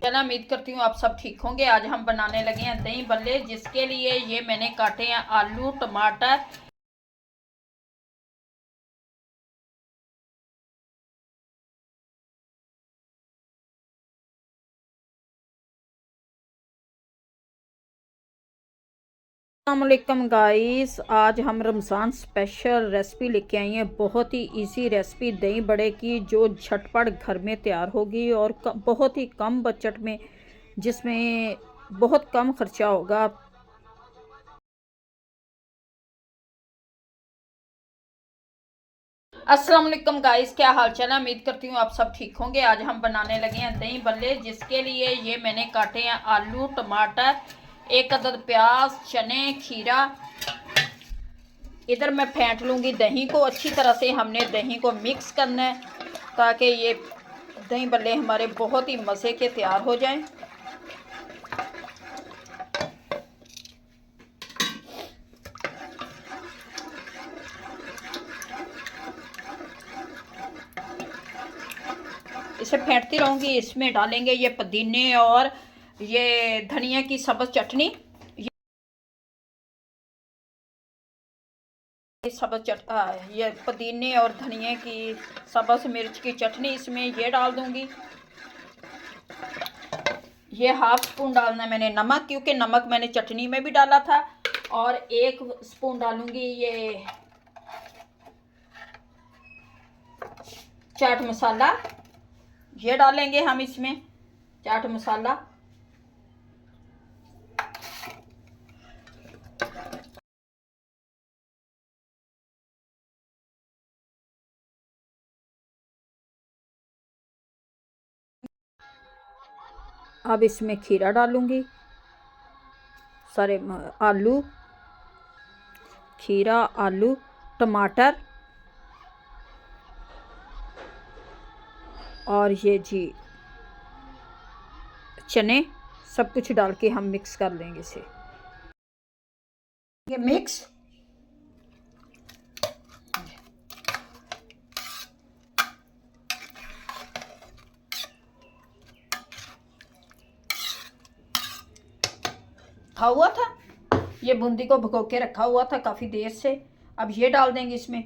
चला, उम्मीद करती हूँ आप सब ठीक होंगे। आज हम बनाने लगे हैं दही बल्ले, जिसके लिए ये मैंने काटे हैं आलू, टमाटर। अस्सलामुअलैकुम गाइस, आज हम रमज़ान स्पेशल रेसिपी लेके आई हैं। बहुत ही इजी रेसिपी दही बड़े की, जो झटपट घर में तैयार होगी और बहुत ही कम बजट में, जिसमें बहुत कम खर्चा होगा। अस्सलाम वालेकुम गाइस, क्या हाल चाल है। उम्मीद करती हूँ आप सब ठीक होंगे। आज हम बनाने लगे हैं दही बल्ले, जिसके लिए ये मैंने काटे हैं आलू, टमाटर, एक अदद प्याज, चने, खीरा। इधर मैं फेंट लूँगी दही को। अच्छी तरह से हमने दही को मिक्स करना है, ताकि ये दही बल्ले हमारे बहुत ही मज़े के तैयार हो जाएं। इसे फेंटती रहूँगी। इसमें डालेंगे ये पुदीने और ये धनिया की सब्ज़ चटनी। ये पुदीने और धनिया की सब्ज़ मिर्च की चटनी, इसमें ये डाल दूँगी। ये हाफ स्पून डालना है मैंने नमक, क्योंकि नमक मैंने चटनी में भी डाला था। और 1 स्पून डालूँगी ये चाट मसाला। ये डालेंगे हम इसमें चाट मसाला। अब इसमें खीरा डालूँगी, सारे आलू, खीरा, आलू, टमाटर और ये जी चने, सब कुछ डाल के हम मिक्स कर लेंगे इसे। ये मिक्स रखा हुआ था, ये बूंदी को भिगो के रखा हुआ था काफ़ी देर से। अब ये डाल देंगे इसमें।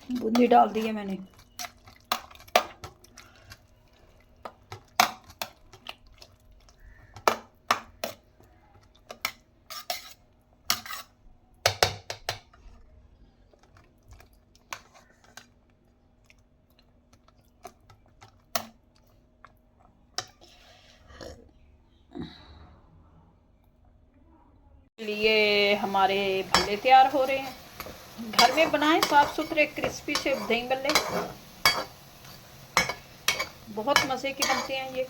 बूंदी डाल दी है मैंने। लिए हमारे भल्ले तैयार हो रहे हैं। घर में बनाएं साफ सुथरे क्रिस्पी से दही भल्ले, बहुत मज़े के बनते हैं ये।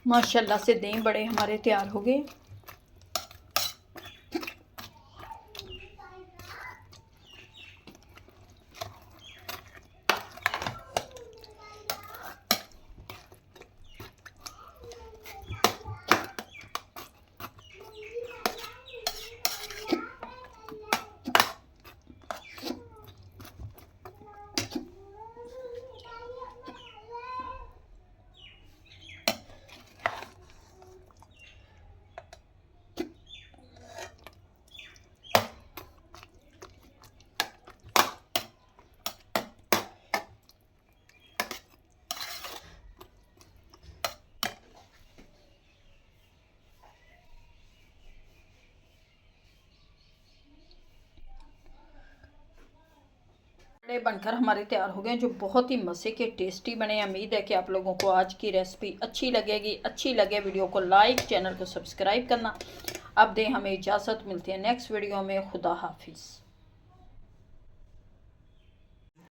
माशाल्लाह से दही बड़े हमारे तैयार हो गए। बड़े बनकर हमारे तैयार हो गए जो बहुत ही मज़े के टेस्टी बने। उम्मीद है कि आप लोगों को आज की रेसिपी अच्छी लगेगी। अच्छी लगे वीडियो को लाइक, चैनल को सब्सक्राइब करना। अब दें हमें इजाज़त, मिलती है नेक्स्ट वीडियो में। खुदा हाफिज़।